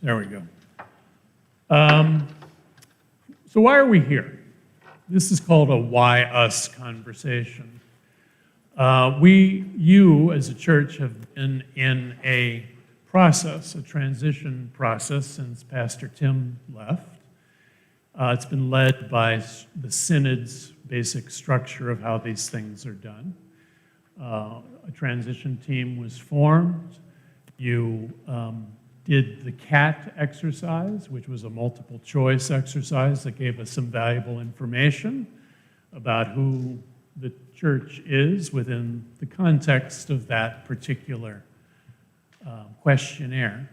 There we go. So why are we here? This is called a why us conversation. You as a church have been in a process, a transition process since Pastor Tim left. It's been led by the synod's basic structure of how these things are done. A transition team was formed. You did the CAT exercise, which was a multiple choice exercise that gave us some valuable information about who the church is within the context of that particular questionnaire.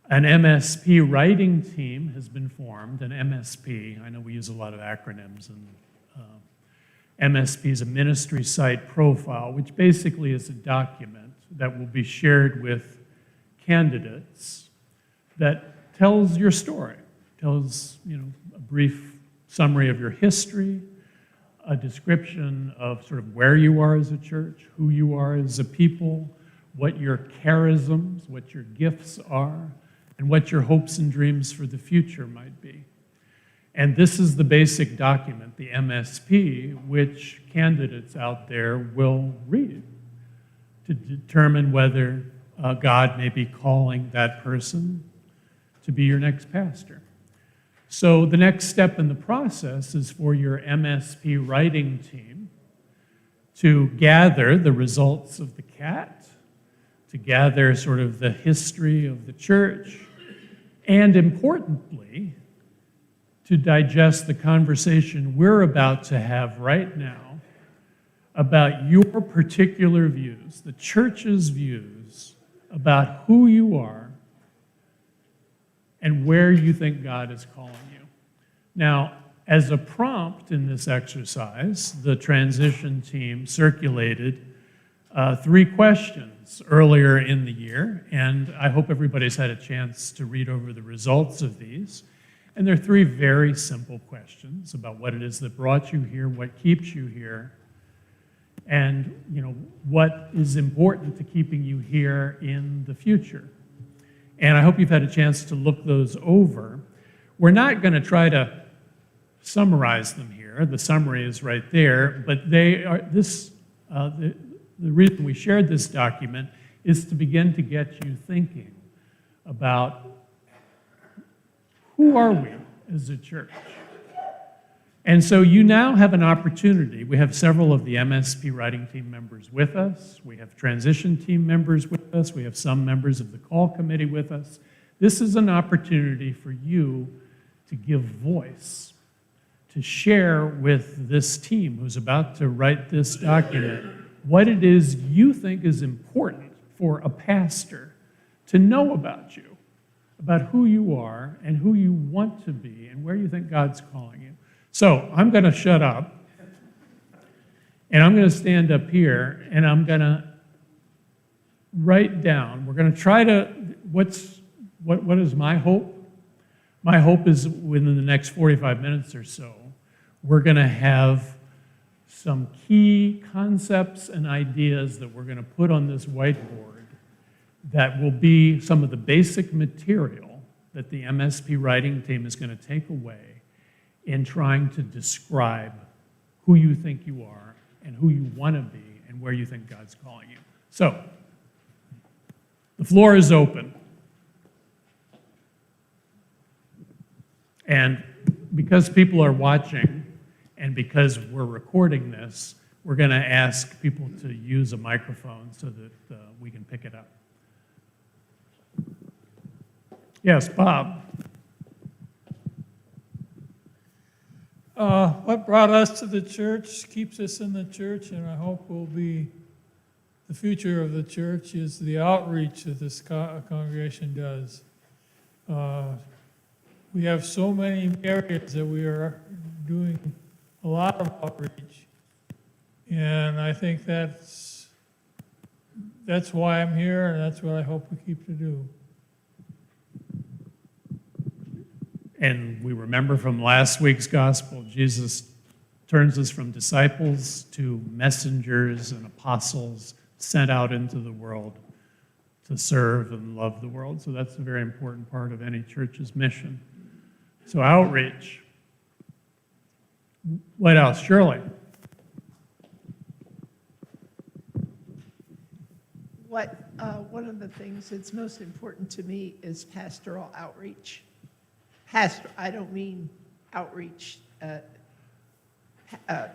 An MSP writing team has been formed. An MSP, I know we use a lot of acronyms, and MSP is a ministry site profile, which basically is a document that will be shared with candidates that tells your story, tells a brief summary of your history, a description of sort of where you are as a church, who you are as a people, what your charisms, what your gifts are, and what your hopes and dreams for the future might be. And this is the basic document, the MSP, which candidates out there will read to determine whether God may be calling that person to be your next pastor. So the next step in the process is for your MSP writing team to gather the results of the CAT, to gather sort of the history of the church, and importantly, to digest the conversation we're about to have right now about your particular views, the church's views about who you are and where you think God is calling you. Now, as a prompt in this exercise, the transition team circulated 3 questions earlier in the year, and I hope everybody's had a chance to read over the results of these. And they're 3 very simple questions about what it is that brought you here, what keeps you here, and what is important to keeping you here in the future. And I hope you've had a chance to look those over. We're not going to try to summarize them here. The summary is right there, but they are the reason we shared this document is to begin to get you thinking about who are we as a church. And so you now have an opportunity. We have several of the MSP writing team members with us. We have transition team members with us. We have some members of the call committee with us. This is an opportunity for you to give voice, to share with this team who's about to write this document what it is you think is important for a pastor to know about you, about who you are and who you want to be and where you think God's calling you. So I'm going to shut up, and I'm going to stand up here, and I'm going to write down. We're going to try to, what is my hope? My hope is within the next 45 minutes or so, we're going to have some key concepts and ideas that we're going to put on this whiteboard that will be some of the basic material that the MSP writing team is going to take away in trying to describe who you think you are and who you want to be and where you think God's calling you. So, the floor is open. And because people are watching and because we're recording this, we're going to ask people to use a microphone so that we can pick it up. Yes, Bob. What brought us to the church, keeps us in the church, and I hope will be the future of the church, is the outreach that this congregation does. We have so many areas that we are doing a lot of outreach, and I think that's why I'm here, and that's what I hope we keep to do. And we remember from last week's gospel, Jesus turns us from disciples to messengers and apostles sent out into the world to serve and love the world. So that's a very important part of any church's mission. So outreach. What else? Shirley? One of the things that's most important to me is pastoral outreach. I don't mean outreach. I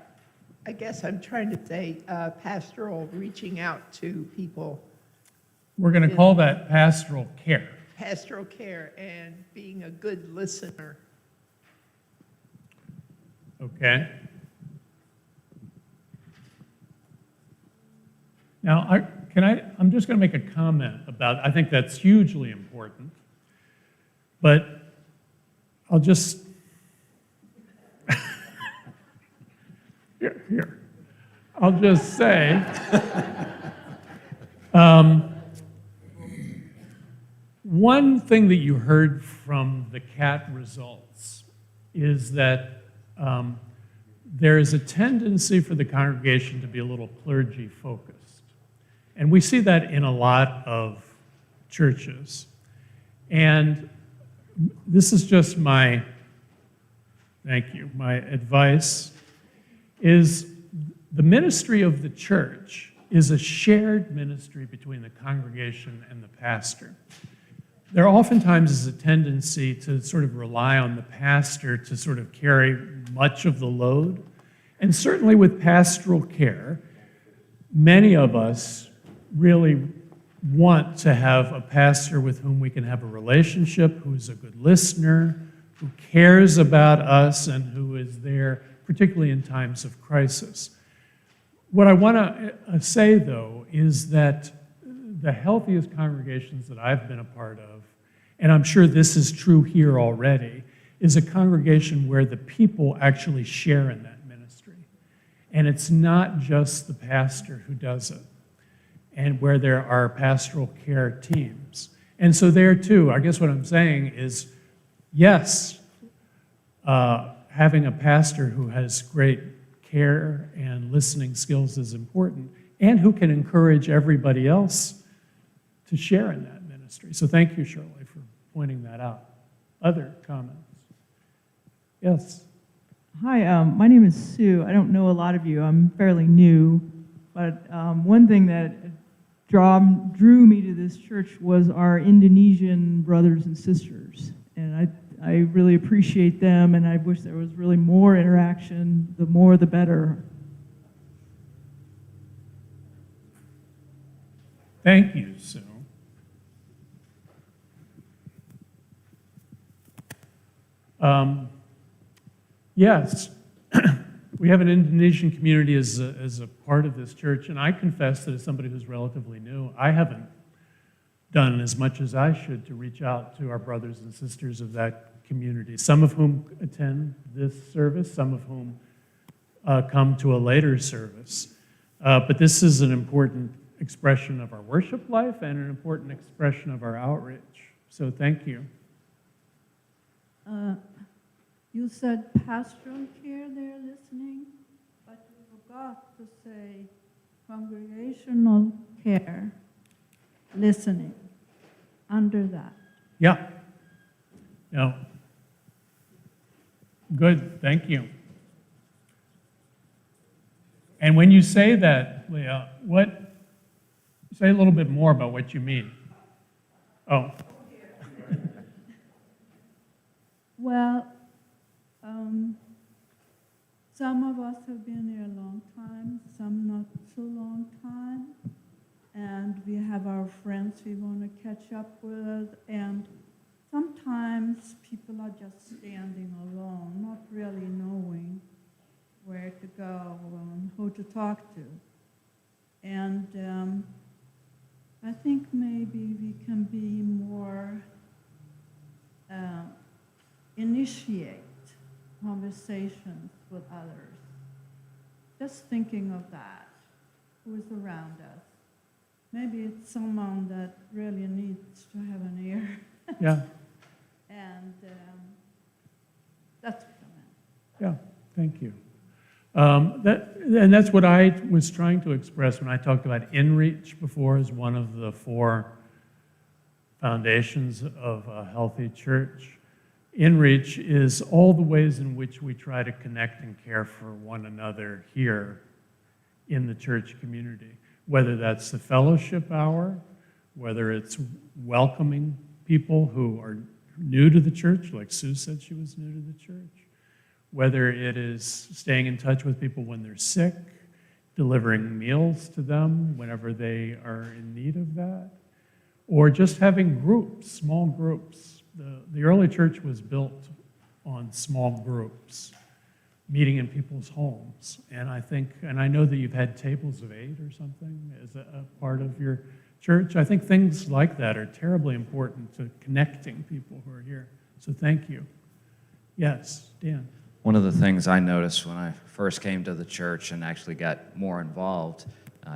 guess I'm trying to say pastoral reaching out to people. We're going to call that pastoral care. Pastoral care and being a good listener. Okay. Now, I'm just going to make a comment about, I think that's hugely important, but I'll just, here. I'll just say, one thing that you heard from the CAT results is that there is a tendency for the congregation to be a little clergy-focused. And we see that in a lot of churches. And this is just my advice, is the ministry of the church is a shared ministry between the congregation and the pastor. There oftentimes is a tendency to sort of rely on the pastor to sort of carry much of the load. And certainly with pastoral care, many of us really want to have a pastor with whom we can have a relationship, who's a good listener, who cares about us, and who is there, particularly in times of crisis. What I want to say, though, is that the healthiest congregations that I've been a part of, and I'm sure this is true here already, is a congregation where the people actually share in that ministry. And it's not just the pastor who does it, and where there are pastoral care teams. And so there too, I guess what I'm saying is, yes, having a pastor who has great care and listening skills is important, and who can encourage everybody else to share in that ministry. So thank you, Shirley, for pointing that out. Other comments? Yes? Hi, my name is Sue. I don't know a lot of you. I'm fairly new. But one thing that drew me to this church was our Indonesian brothers and sisters. And I really appreciate them, and I wish there was really more interaction. The more, the better. Thank you, Sue. Yes, we have an Indonesian community as a part of this church, and I confess that as somebody who's relatively new, I haven't done as much as I should to reach out to our brothers and sisters of that community, some of whom attend this service, some of whom come to a later service. But this is an important expression of our worship life and an important expression of our outreach. So thank you. You said pastoral care there listening, but you forgot to say congregational care listening under that. Yeah. No. Good, thank you. And when you say that, Leah, say a little bit more about what you mean. Oh. Well, some of us have been there a long time, some not so long time, and we have our friends we want to catch up with, and sometimes people are just standing alone, not really knowing where to go and who to talk to. And I think maybe we can be more, initiate conversations with others. Just thinking of that, who is around us. Maybe it's someone that really needs to have an ear. Yeah. And that's what I meant. Yeah, thank you. And that's what I was trying to express when I talked about in-reach before as one of the 4 foundations of a healthy church. InReach is all the ways in which we try to connect and care for one another here in the church community, whether that's the fellowship hour, whether it's welcoming people who are new to the church, like Sue said she was new to the church, whether it is staying in touch with people when they're sick, delivering meals to them whenever they are in need of that, or just having groups, small groups. The early church was built on small groups, meeting in people's homes. And I know that you've had tables of 8 or something as a part of your church. I think things like that are terribly important to connecting people who are here. So thank you. Yes, Dan. One of the things I noticed when I first came to the church and actually got more involved,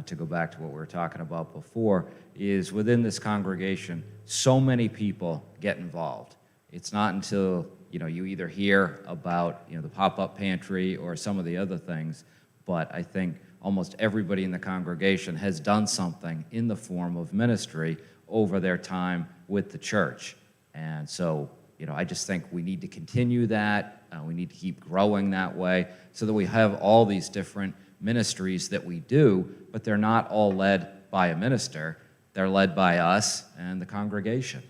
to go back to what we were talking about before, is within this congregation, so many people get involved. It's not until you either hear about the pop-up pantry or some of the other things, but I think almost everybody in the congregation has done something in the form of ministry over their time with the church. And so, I just think we need to continue that. We need to keep growing that way so that we have all these different ministries that we do, but they're not all led by a minister. They're led by us and the congregation.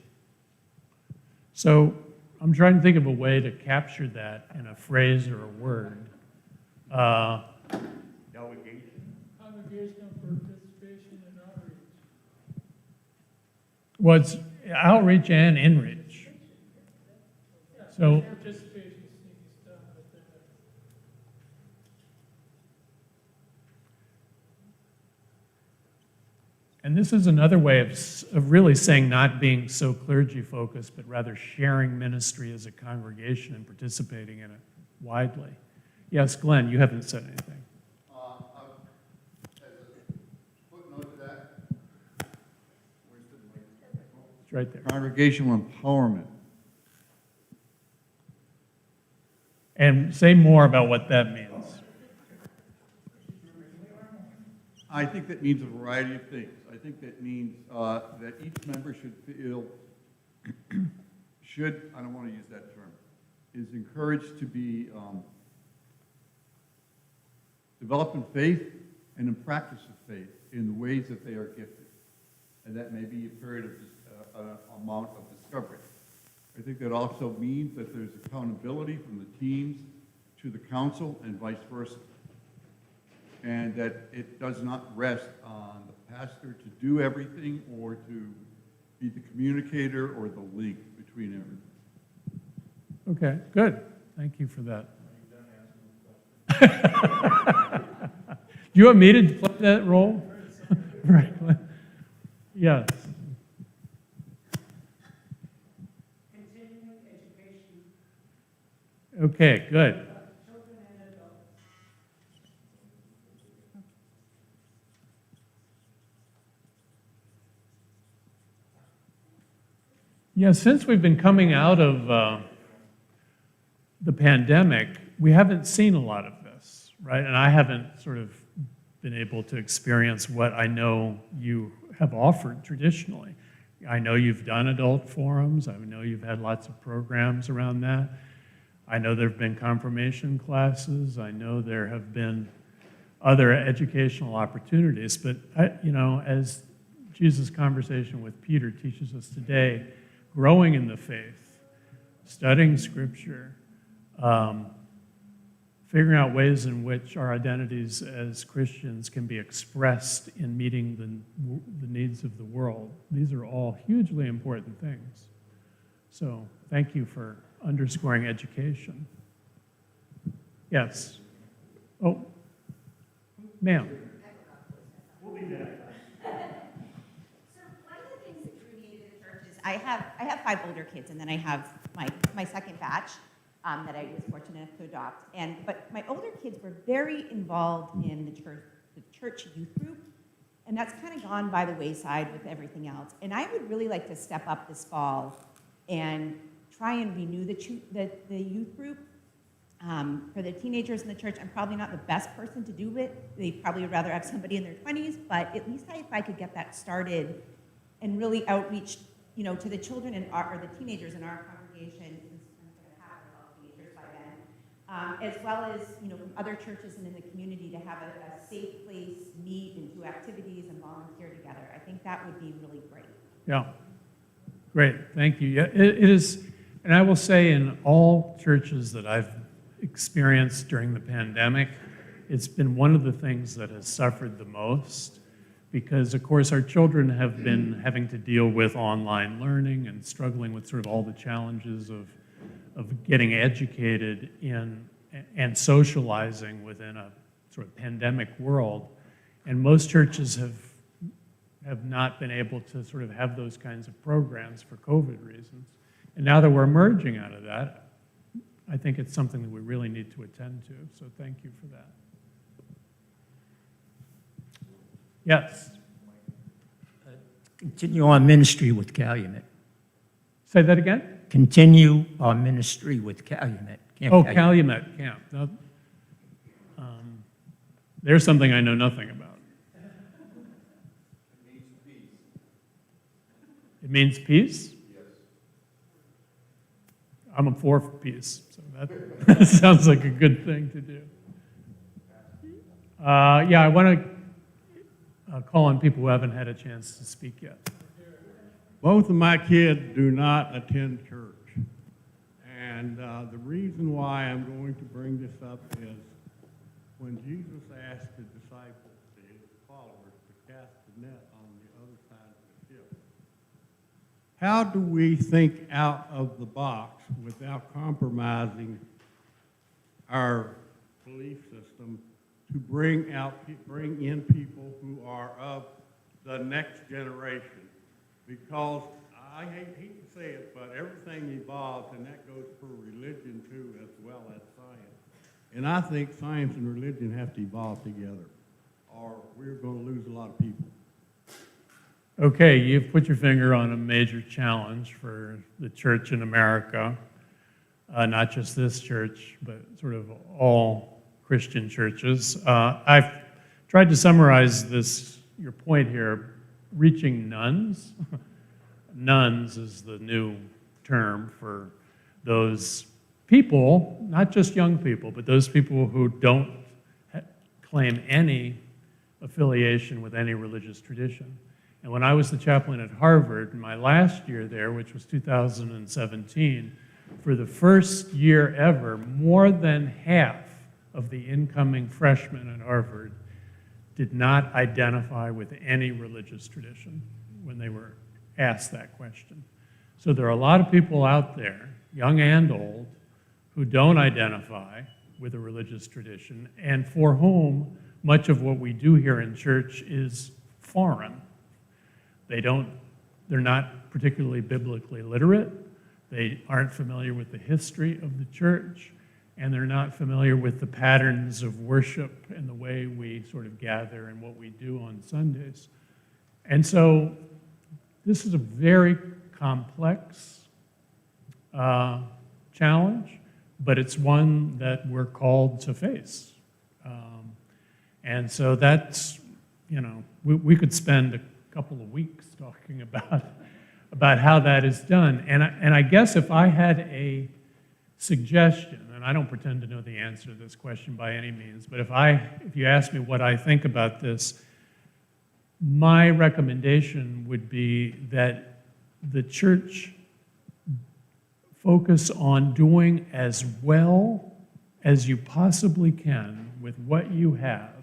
So I'm trying to think of a way to capture that in a phrase or a word. Congregational participation and outreach. Well, it's outreach and inreach. So, Participation needs to stop at that. and this is another way of really saying not being so clergy-focused, but rather sharing ministry as a congregation and participating in it widely. Yes, Glenn, you haven't said anything. As a footnote to that, where's the mic? It's right there. Congregational empowerment. And say more about what that means. I think that means a variety of things. I think that means that each member should feel, I don't want to use that term, is encouraged to be develop in faith and in practice of faith in the ways that they are gifted. And that may be a period of amount of discovery. I think that also means that there's accountability from the teams to the council and vice versa. And that it does not rest on the pastor to do everything or to be the communicator or the link between everything. Okay, good. Thank you for that. Do you want me to play that role? Right. Yes. Continuing education. Okay, good. Children and adults. Yeah, since we've been coming out of the pandemic, we haven't seen a lot of this, right? And I haven't sort of been able to experience what I know you have offered traditionally. I know you've done adult forums. I know you've had lots of programs around that. I know there have been confirmation classes. I know there have been other educational opportunities. But, as Jesus' conversation with Peter teaches us today, growing in the faith, studying Scripture, figuring out ways in which our identities as Christians can be expressed in meeting the needs of the world. These are all hugely important things. So thank you for underscoring education. Yes. Oh, ma'am. So one of the things that drew me to the church is I have 5 older kids, and then I have my second batch that I was fortunate enough to adopt. But my older kids were very involved in the church youth group, and that's kind of gone by the wayside with everything else. And I would really like to step up this fall and try and renew the youth group. For the teenagers in the church, I'm probably not the best person to do it. They probably would rather have somebody in their 20s, but at least if I could get that started and really outreach, you know, to the children in our, or the teenagers in our congregation, since I'm going to have adult teenagers by then, as well as, you know, from other churches and in the community to have a safe place, meet and do activities and volunteer together. I think that would be really great. Yeah, great, thank you. Yeah, it is, and I will say in all churches that I've experienced during the pandemic, it's been one of the things that has suffered the most because, of course, our children have been having to deal with online learning and struggling with sort of all the challenges of getting educated in and socializing within a sort of pandemic world. And most churches have not been able to sort of have those kinds of programs for COVID reasons. And now that we're emerging out of that, I think it's something that we really need to attend to. So thank you for that. Yes. Continue our ministry with Calumet. Say that again? Continue our ministry with Calumet. Oh, Calumet Camp. Now, there's something I know nothing about. It means peace? Yes. I'm for peace, so that sounds like a good thing to do. Yeah, I want to call on people who haven't had a chance to speak yet. Both of my kids do not attend church. And the reason why I'm going to bring this up is when Jesus asked the disciples, his followers, to cast the net on the other side of the ship, how do we think out of the box without compromising our belief system to bring in people who are of the next generation? Because I hate to say it, but everything evolves, and that goes for religion too, as well as science. And I think science and religion have to evolve together, or we're going to lose a lot of people. Okay, you've put your finger on a major challenge for the church in America, not just this church, but sort of all Christian churches. I've tried to summarize your point here, reaching nuns. Nuns is the new term for those people, not just young people, but those people who don't claim any affiliation with any religious tradition. And when I was the chaplain at Harvard, in my last year there, which was 2017, for the first year ever, more than half of the incoming freshmen at Harvard did not identify with any religious tradition when they were asked that question. So there are a lot of people out there, young and old, who don't identify with a religious tradition and for whom much of what we do here in church is foreign. They're not particularly biblically literate, they aren't familiar with the history of the church, and they're not familiar with the patterns of worship and the way we sort of gather and what we do on Sundays. And so this is a very complex challenge, but it's one that we're called to face. And so that's, we could spend a couple of weeks talking about how that is done. And I guess if I had a suggestion, and I don't pretend to know the answer to this question by any means, but if you ask me what I think about this, my recommendation would be that the church focus on doing as well as you possibly can with what you have.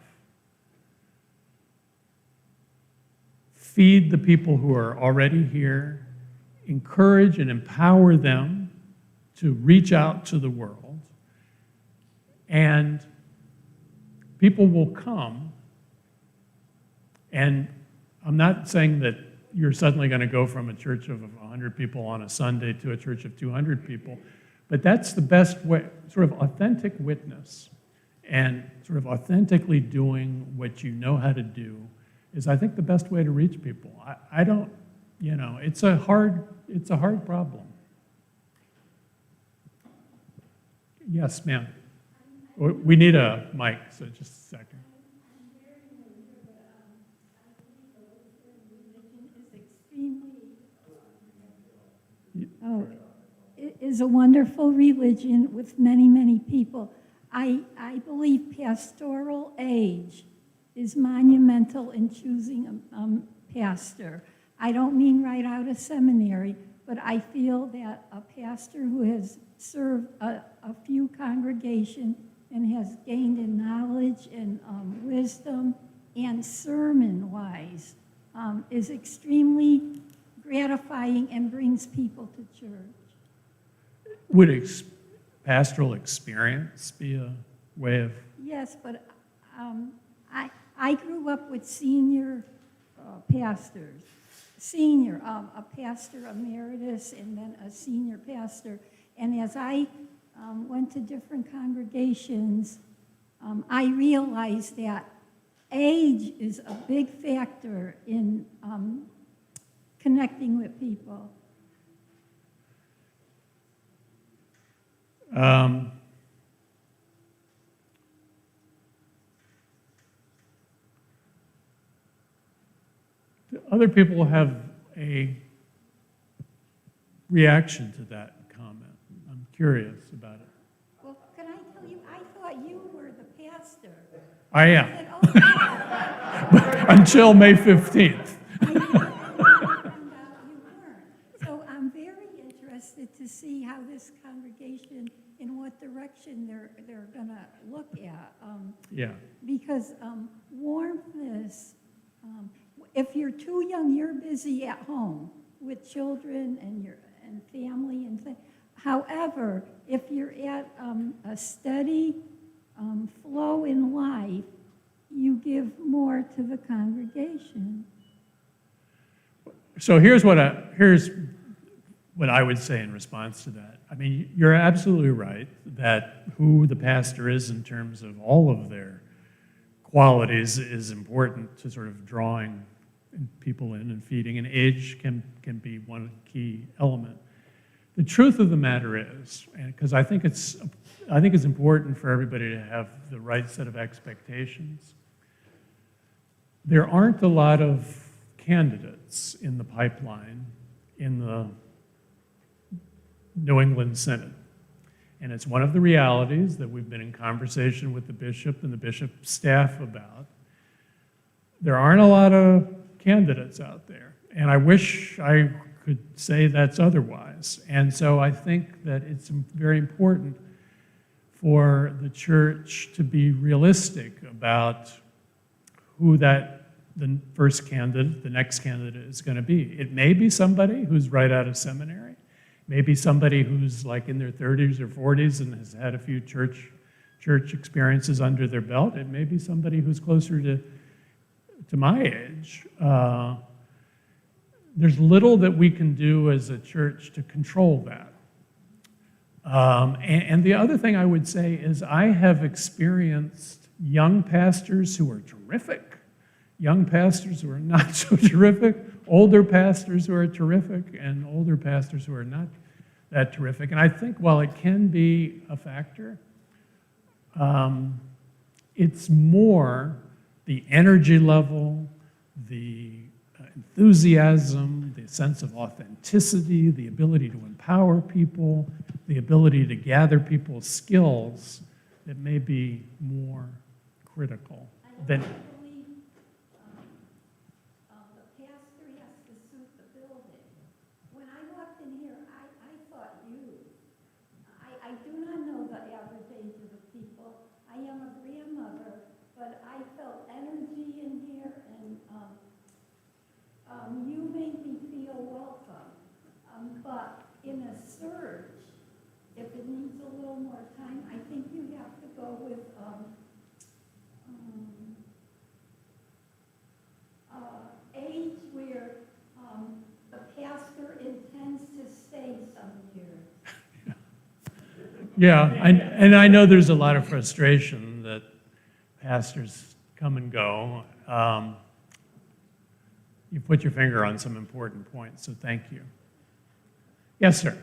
Feed the people who are already here, encourage and empower them to reach out to the world, and people will come. And I'm not saying that you're suddenly going to go from a church of 100 people on a Sunday to a church of 200 people, but that's the best way, sort of authentic witness and sort of authentically doing what you know how to do is, I think, the best way to reach people. I don't, it's a hard problem. Yes, ma'am. We need a mic, so just a second. Oh, it is a wonderful religion with many, many people. I believe pastoral age is monumental in choosing a pastor. I don't mean right out of seminary, but I feel that a pastor who has served a few congregations and has gained in knowledge and wisdom and sermon-wise is extremely gratifying and brings people to church. Would pastoral experience be a way of, Yes, but I grew up with senior pastors, a pastor emeritus and then a senior pastor. And as I went to different congregations, I realized that age is a big factor in connecting with people. do other people have a reaction to that comment? I'm curious about it. Well, can I tell you, I thought you were the pastor. I I am, said, oh, until May 15th. I found out you weren't. So I'm very interested to see how this congregation, in what direction they're going to look at. Yeah. Because warmthness, if you're too young, you're busy at home with children and family and things. However, if you're at a steady flow in life, you give more to the congregation. So here's what I would say in response to that. I mean, you're absolutely right that who the pastor is in terms of all of their qualities is important to sort of drawing people in and feeding, and age can be one key element. The truth of the matter is, and because I think it's important for everybody to have the right set of expectations, there aren't a lot of candidates in the pipeline in the New England Synod. And it's one of the realities that we've been in conversation with the bishop and the bishop's staff about. There aren't a lot of candidates out there. And I wish I could say that's otherwise. And so I think that it's very important for the church to be realistic about who the first candidate, the next candidate is going to be. It may be somebody who's right out of seminary, maybe somebody who's like in their 30s or 40s and has had a few church experiences under their belt. It may be somebody who's closer to my age. There's little that we can do as a church to control that. And the other thing I would say is I have experienced young pastors who are terrific, young pastors who are not so terrific, older pastors who are terrific, and older pastors who are not that terrific. And I think while it can be a factor, it's more the energy level, the enthusiasm, the sense of authenticity, the ability to empower people, the ability to gather people's skills that may be more critical than. The pastor has to suit the building. When I walked in here, I thought you. I do not know the average age of the people. I am a grandmother, but I felt energy in here, and you made me feel welcome. But in a surge, if it needs a little more time, I think you have to go with age where the pastor intends to stay some years. Yeah, and I know there's a lot of frustration that pastors come and go. You put your finger on some important points, so thank you. Yes, sir.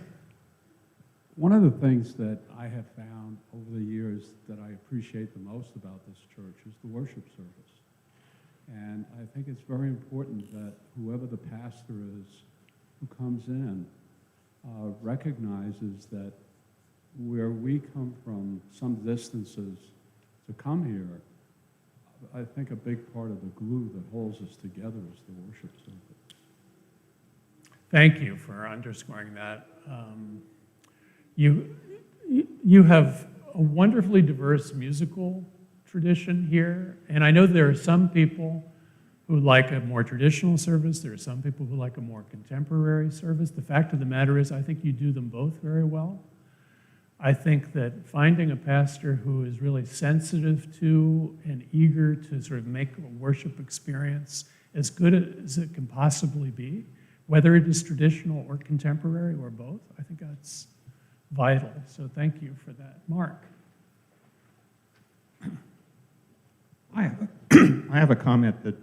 One of the things that I have found over the years that I appreciate the most about this church is the worship service. And I think it's very important that whoever the pastor is who comes in recognizes that where we come from, some distances to come here, I think a big part of the glue that holds us together is the worship service. Thank you for underscoring that. You have a wonderfully diverse musical tradition here, and I know there are some people who like a more traditional service. There are some people who like a more contemporary service. The fact of the matter is, I think you do them both very well. I think that finding a pastor who is really sensitive to and eager to sort of make a worship experience as good as it can possibly be, whether it is traditional or contemporary or both, I think that's vital. So thank you for that. Mark. I have a comment that,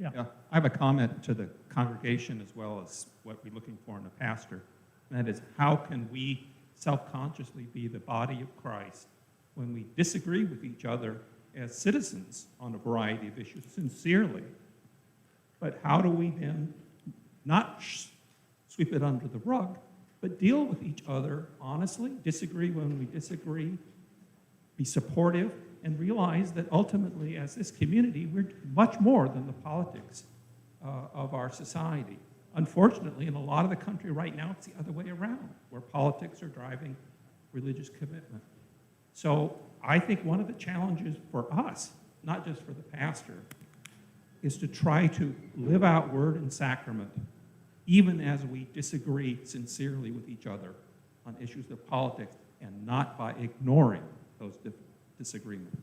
Yeah. I have a comment to the congregation as well as what we're looking for in a pastor. And that is, how can we self-consciously be the body of Christ when we disagree with each other as citizens on a variety of issues, sincerely? But how do we then not sweep it under the rug, but deal with each other honestly, disagree when we disagree, be supportive, and realize that ultimately, as this community, we're much more than the politics of our society. Unfortunately, in a lot of the country right now, it's the other way around, where politics are driving religious commitment. So I think one of the challenges for us, not just for the pastor, is to try to live out word and sacrament, even as we disagree sincerely with each other on issues of politics, and not by ignoring those disagreements.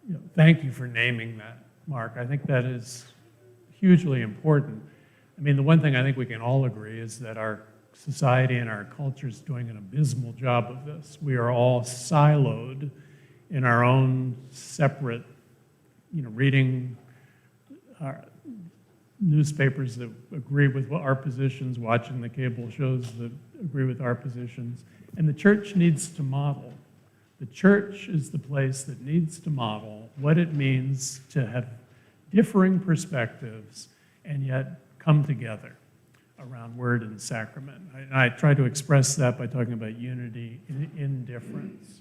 Yeah, thank you for naming that, Mark. I think that is hugely important. I mean, the one thing I think we can all agree is that our society and our culture is doing an abysmal job of this. We are all siloed in our own separate, reading our newspapers that agree with our positions, watching the cable shows that agree with our positions. And the church needs to model. The church is the place that needs to model what it means to have differing perspectives and yet come together around word and sacrament. I try to express that by talking about unity in difference,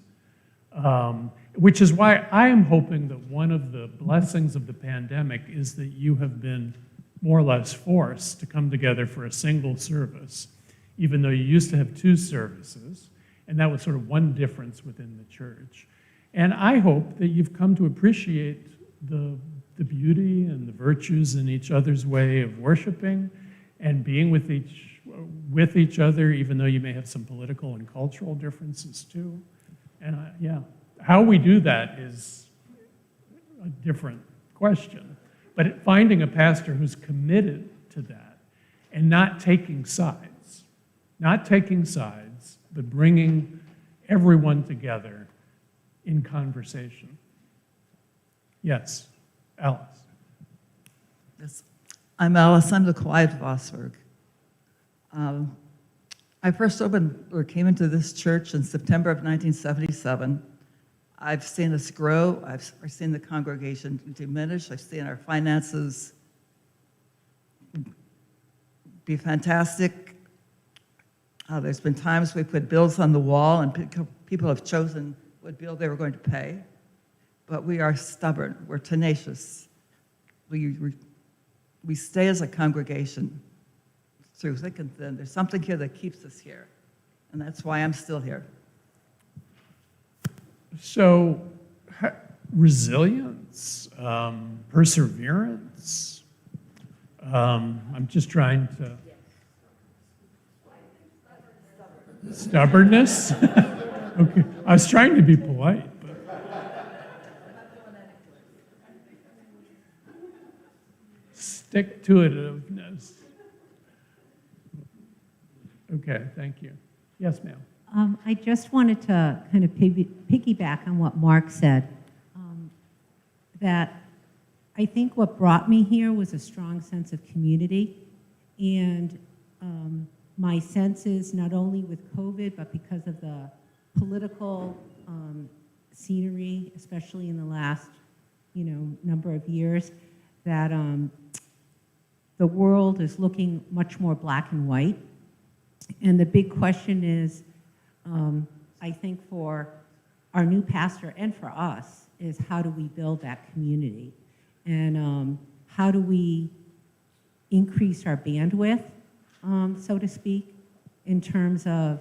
which is why I am hoping that one of the blessings of the pandemic is that you have been more or less forced to come together for a single service, even though you used to have two services, and that was sort of one difference within the church. And I hope that you've come to appreciate the beauty and the virtues in each other's way of worshiping and being with each other, even though you may have some political and cultural differences too. And how we do that is a different question. But finding a pastor who's committed to that and not taking sides, but bringing everyone together in conversation. Yes, Alice. Yes. I'm Alice. I'm the quiet Vosberg. I first came into this church in September of 1977. I've seen us grow. I've seen the congregation diminish. I've seen our finances be fantastic. There's been times we put bills on the wall and people have chosen what bill they were going to pay. But we are stubborn. We're tenacious. We stay as a congregation through thick and thin. There's something here that keeps us here. And that's why I'm still here. So, resilience, perseverance. I'm just trying to. Stubbornness? Okay. I was trying to be polite. Stick-to-itiveness. Okay, thank you. Yes, ma'am. I just wanted to kind of piggyback on what Mark said, that I think what brought me here was a strong sense of community, and my sense is not only with COVID, but because of the political scenery, especially in the last number of years, that the world is looking much more black and white And the big question is, I think for our new pastor and for us, is how do we build that community? And how do we increase our bandwidth, so to speak, in terms of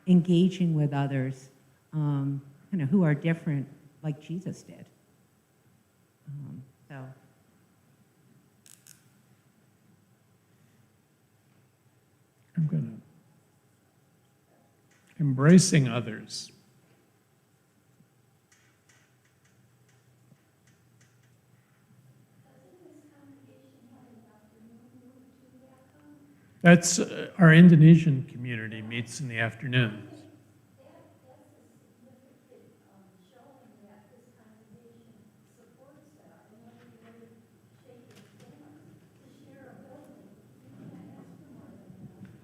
engaging with others who are different, like Jesus did. So. I'm going to. Embracing others. That's our Indonesian community meets in the afternoons.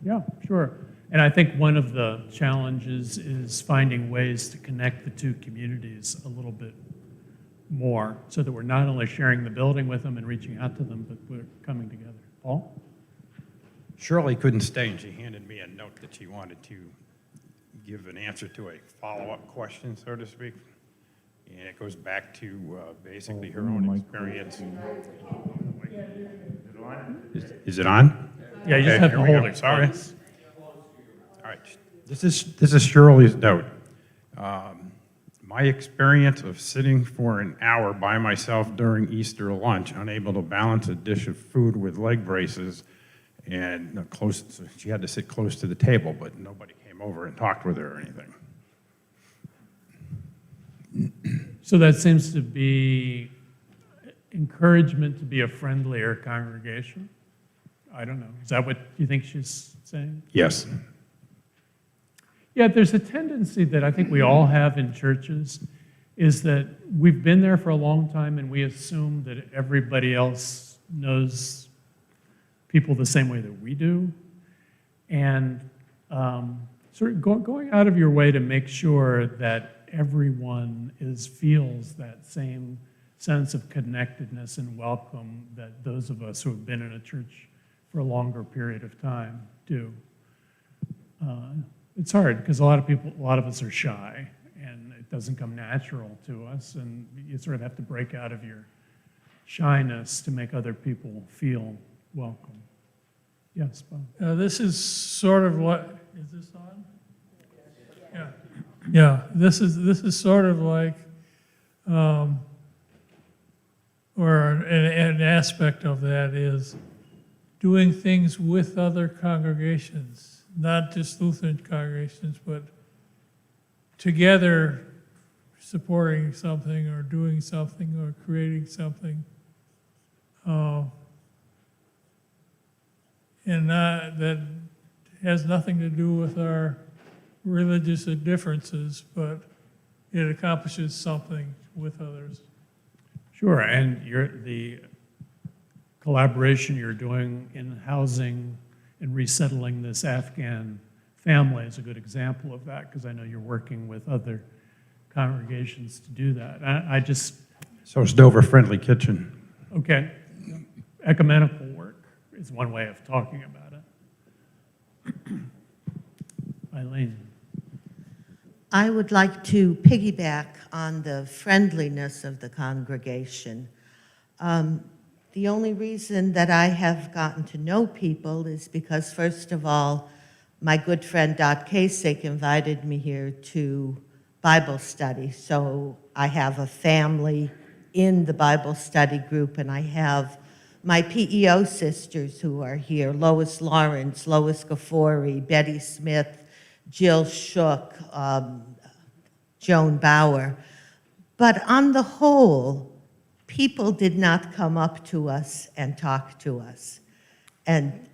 Yeah, sure. And I think one of the challenges is finding ways to connect the two communities a little bit more so that we're not only sharing the building with them and reaching out to them, but we're coming together. Paul? Shirley couldn't stay, and she handed me a note that she wanted to give an answer to a follow-up question, so to speak. And it goes back to basically her own experience. Is it on? Yeah, you just have to hold it. Sorry. All right. This is Shirley's note. My experience of sitting for an hour by myself during Easter lunch, unable to balance a dish of food with leg braces, and she had to sit close to the table, but nobody came over and talked with her or anything. So that seems to be encouragement to be a friendlier congregation? I don't know. Is that what you think she's saying? Yes. Yeah, there's a tendency that I think we all have in churches, is that we've been there for a long time and we assume that everybody else knows people the same way that we do. And sort of going out of your way to make sure that everyone feels that same sense of connectedness and welcome that those of us who have been in a church for a longer period of time do. It's hard because a lot of us are shy, and it doesn't come natural to us, and you sort of have to break out of your shyness to make other people feel welcome. Yes, Bob. This is sort of what, is this on? Yeah. Yeah, this is sort of like, or an aspect of that is doing things with other congregations, not just Lutheran congregations, but together supporting something or doing something or creating something. And that has nothing to do with our religious differences, but it accomplishes something with others. Sure, and the collaboration you're doing in housing and resettling this Afghan family is a good example of that, because I know you're working with other congregations to do that. So it's Dover Friendly Kitchen. Okay. Ecumenical work is one way of talking about it. Eileen. I would like to piggyback on the friendliness of the congregation. The only reason that I have gotten to know people is because, first of all, my good friend Dot Kasich invited me here to Bible study. So I have a family in the Bible study group, and I have my PEO sisters who are here, Lois Lawrence, Lois Gafori, Betty Smith, Jill Shook, Joan Bauer. But on the whole, people did not come up to us and talk to us. And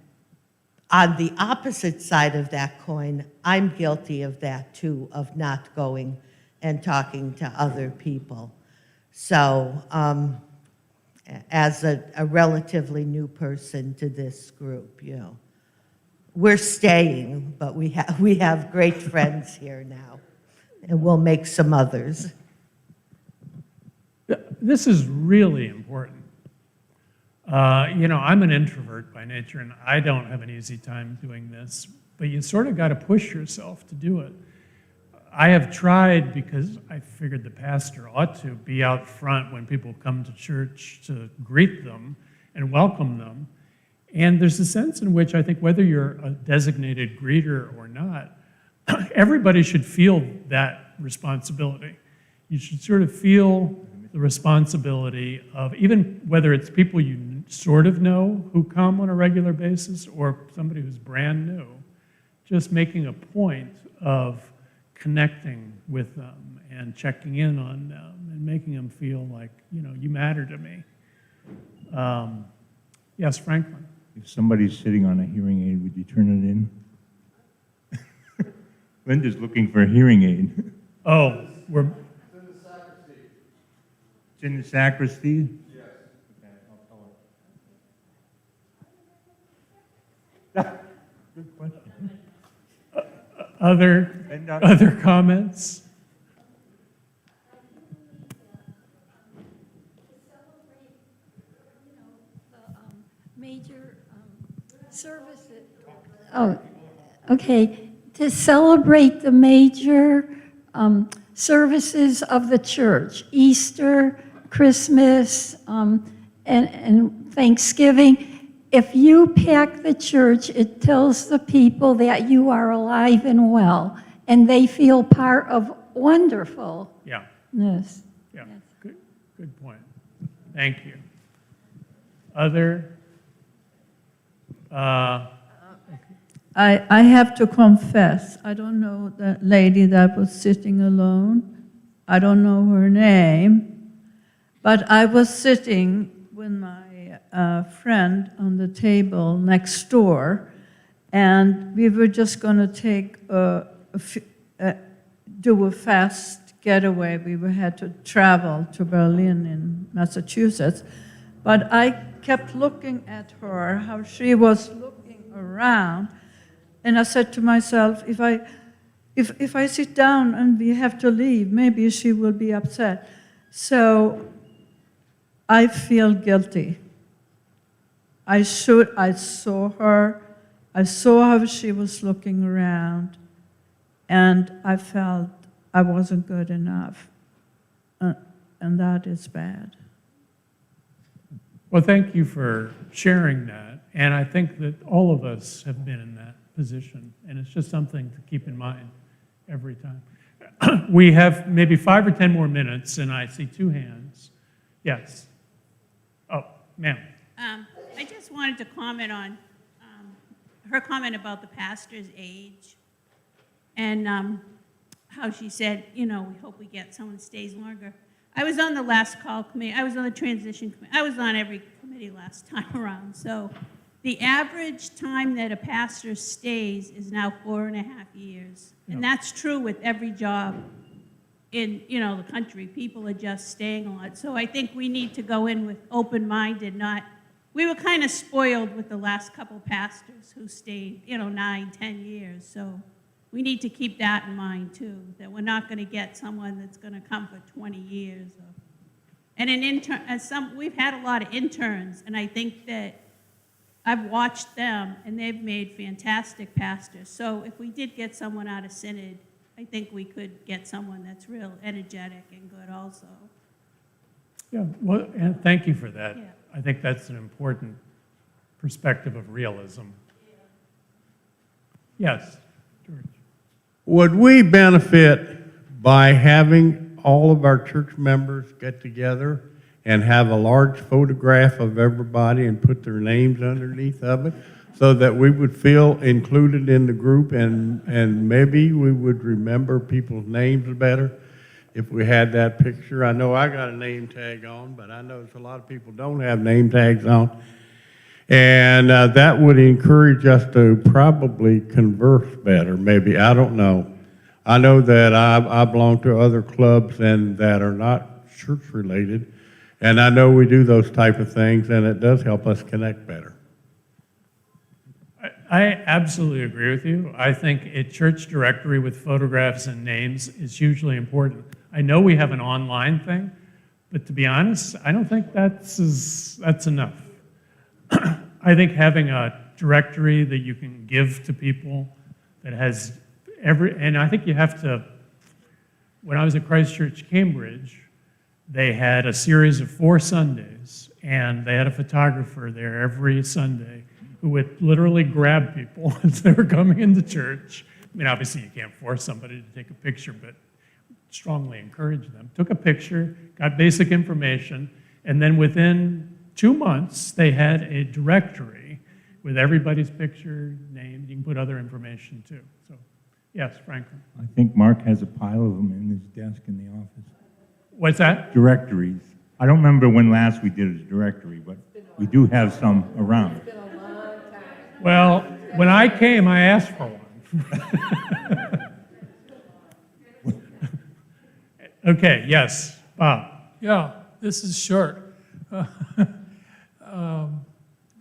on the opposite side of that coin, I'm guilty of that too, of not going and talking to other people. So as a relatively new person to this group, we're staying, but we have great friends here now, and we'll make some others. This is really important. I'm an introvert by nature, and I don't have an easy time doing this. but you sort of got to push yourself to do it. I have tried, because I figured the pastor ought to be out front when people come to church to greet them and welcome them. And there's a sense in which I think whether you're a designated greeter or not, everybody should feel that responsibility. You should sort of feel the responsibility of, even whether it's people you sort of know who come on a regular basis or somebody who's brand new, just making a point of connecting with them and checking in on them and making them feel like, you matter to me. Yes, Franklin. If somebody's sitting on a hearing aid, would you turn it in? Linda's looking for a hearing aid. Oh, we're... It's in the sacristy? Yes. Okay, I'll tell her. Good question. Other comments? Major services. Oh, okay. To celebrate the major services of the church, Easter, Christmas, and Thanksgiving. If you pack the church, it tells the people that you are alive and well, and they feel part of wonderfulness. Yeah. Yes. Yeah, good point. Thank you. Other? I have to confess, I don't know the lady that was sitting alone. I don't know her name, but I was sitting with my friend on the table next door, and we were just going to take do a fast getaway. We had to travel to Berlin in Massachusetts, but I kept looking at her, how she was looking around, and I said to myself, if I sit down and we have to leave, maybe she will be upset. So I feel guilty. I saw her, I saw how she was looking around, and I felt I wasn't good enough, and that is bad. Well, thank you for sharing that, and I think that all of us have been in that position, and it's just something to keep in mind every time. We have maybe 5 or 10 more minutes, and I see 2 hands. Yes. Oh, ma'am. I just wanted to comment on her comment about the pastor's age and how she said, we hope we get someone who stays longer. I was on the last call committee. I was on the transition committee. I was on every committee last time around. So the average time that a pastor stays is now 4.5 years. And that's true with every job in, the country. People are just staying a lot. So I think we need to go in with open mind and not, we were kind of spoiled with the last couple pastors who stayed, 9, 10 years. So we need to keep that in mind too, that we're not going to get someone that's going to come for 20 years. And an intern, we've had a lot of interns, and I think that I've watched them, and they've made fantastic pastors. So if we did get someone out of synod, I think we could get someone that's real energetic and good also. Yeah, well, and thank you for that. Yeah. I think that's an important perspective of realism. Yes, George. Would we benefit by having all of our church members get together and have a large photograph of everybody and put their names underneath of it so that we would feel included in the group and maybe we would remember people's names better if we had that picture? I know I got a name tag on, but I know a lot of people don't have name tags on. And that would encourage us to probably converse better, maybe. I don't know. I know that I belong to other clubs and that are not church-related, and I know we do those type of things, and it does help us connect better. I absolutely agree with you. I think a church directory with photographs and names is hugely important. I know we have an online thing, but to be honest, I don't think that's enough. I think having a directory that you can give to people that has and I think you have to, when I was at Christ Church, Cambridge, they had a series of 4 Sundays, and they had a photographer there every Sunday who would literally grab people as they were coming into church. I mean, obviously you can't force somebody to take a picture, but strongly encourage them. Took a picture, got basic information, and then within 2 months, they had a directory with everybody's picture, name. You can put other information too. So, yes, Franklin. I think Mark has a pile of them in his desk in the office. What's that? Directories. I don't remember when last we did a directory, but we do have some around. Well, when I came, I asked for one. Okay, yes, Bob. Yeah, this is short.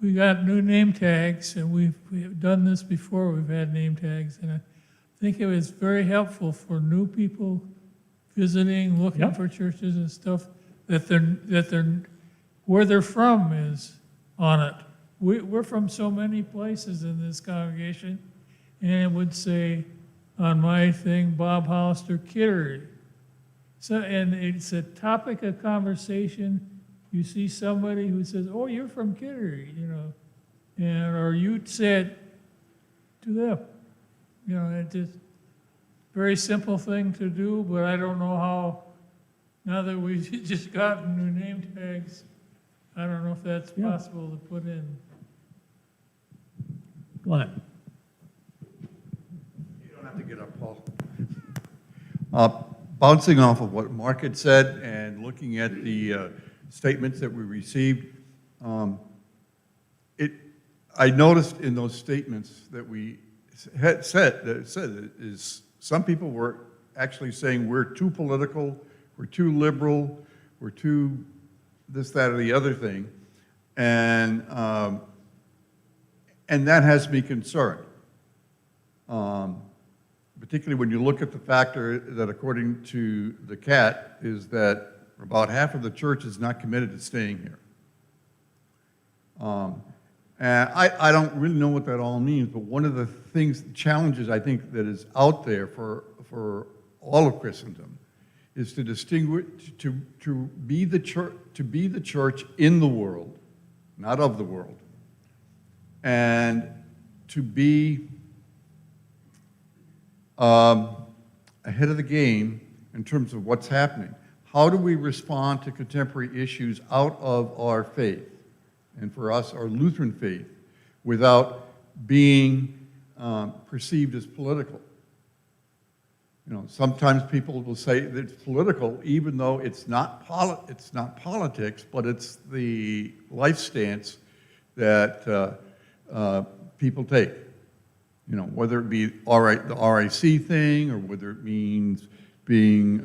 We got new name tags, and we've done this before. We've had name tags, and I think it was very helpful for new people visiting, looking for churches and stuff, that where they're from is on it. We're from so many places in this congregation, and it would say on my thing, Bob Hollister, Kittery. So, and it's a topic of conversation. You see somebody who says, "Oh, you're from Kittery," you know, and or you said to them, you know, it's just very simple thing to do. But I don't know how. Now that we've just gotten new name tags, I don't know if that's possible to put in. Glenn. You don't have to get up, Paul. Bouncing off of what Mark had said and looking at the statements that we received, I noticed in those statements that we had said is some people were actually saying we're too political, we're too liberal, we're too this, that, or the other thing, and that has me concerned. Particularly when you look at the factor that, according to the CAT, is that about half of the church is not committed to staying here. And I don't really know what that all means, but one of the challenges I think that is out there for all of Christendom is to distinguish, to be the church in the world, not of the world, and to be ahead of the game in terms of what's happening. How do we respond to contemporary issues out of our faith, and for us, our Lutheran faith, without being perceived as political? You know, sometimes people will say that it's political, even though it's not politics, but it's the life stance that people take. You know, whether it be the RIC thing, or whether it means being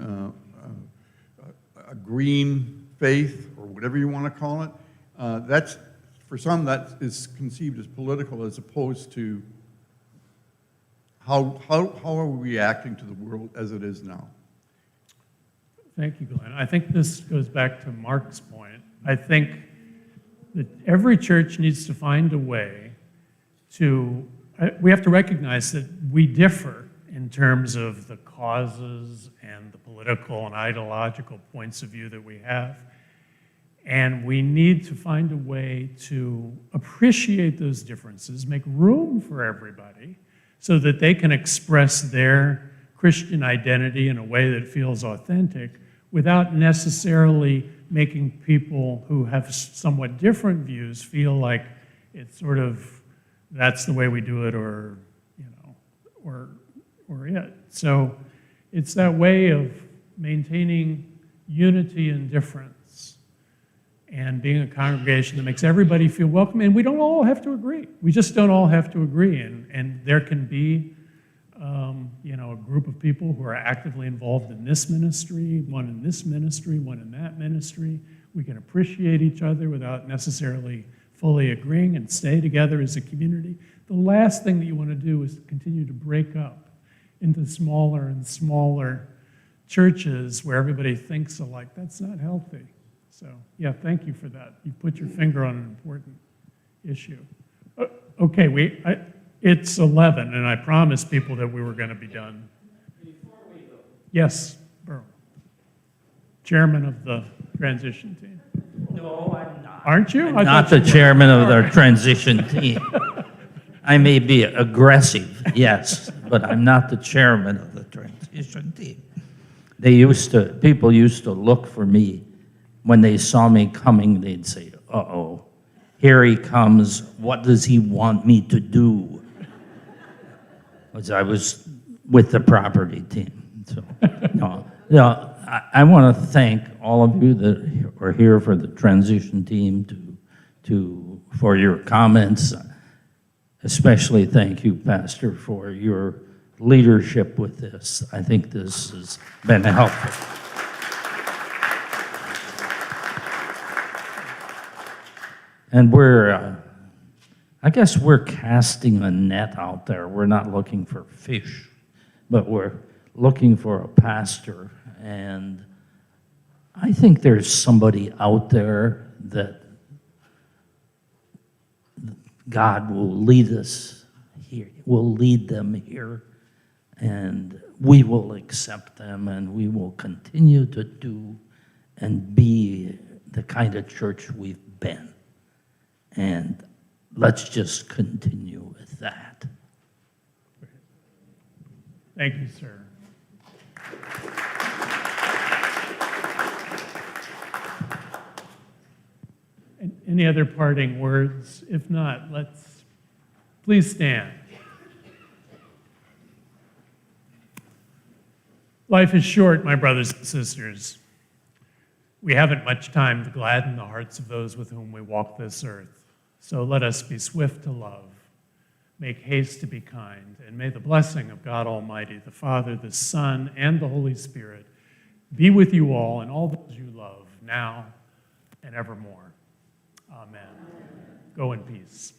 a green faith, or whatever you want to call it. That's, for some, that is conceived as political, as opposed to how are we reacting to the world as it is now. Thank you, Glenn. I think this goes back to Mark's point. I think that every church needs to find a way to, we have to recognize that we differ in terms of the causes and the political and ideological points of view that we have. And we need to find a way to appreciate those differences, make room for everybody, so that they can express their Christian identity in a way that feels authentic, without necessarily making people who have somewhat different views feel like it's sort of, that's the way we do it, or, you know, or it. So it's that way of maintaining unity and difference, and being a congregation that makes everybody feel welcome. And we don't all have to agree. We just don't all have to agree. And there can be, you know, a group of people who are actively involved in this ministry, one in this ministry, one in that ministry. We can appreciate each other without necessarily fully agreeing, and stay together as a community. The last thing that you want to do is continue to break up into smaller and smaller churches where everybody thinks alike. That's not healthy. So, yeah, thank you for that. You've put your finger on an important issue. Okay, It's 11, and I promised people that we were going to be done. Yes, Burl. Chairman of the transition team. No, I'm not. Aren't you? I Not thought the you were. chairman of the transition team. I may be aggressive, yes, but I'm not the chairman of the transition team. People used to look for me. When they saw me coming, they'd say, uh-oh, here he comes. What does he want me to do? Because I was with the property team. So, no, I want to thank all of you that are here for the transition team for your comments. Especially thank you, Pastor, for your leadership with this. I think this has been helpful. And I guess we're casting a net out there. We're not looking for fish, but we're looking for a pastor. And I think there's somebody out there that God will lead us here, will lead them here, and we will accept them, and we will continue to do and be the kind of church we've been. And let's just continue with that. Thank you, sir. Any other parting words? If not, let's please stand. Life is short, my brothers and sisters. We haven't much time to gladden the hearts of those with whom we walk this earth. So let us be swift to love, make haste to be kind, and may the blessing of God Almighty, the Father, the Son, and the Holy Spirit be with you all and all those you love, now and evermore. Amen. Go in peace.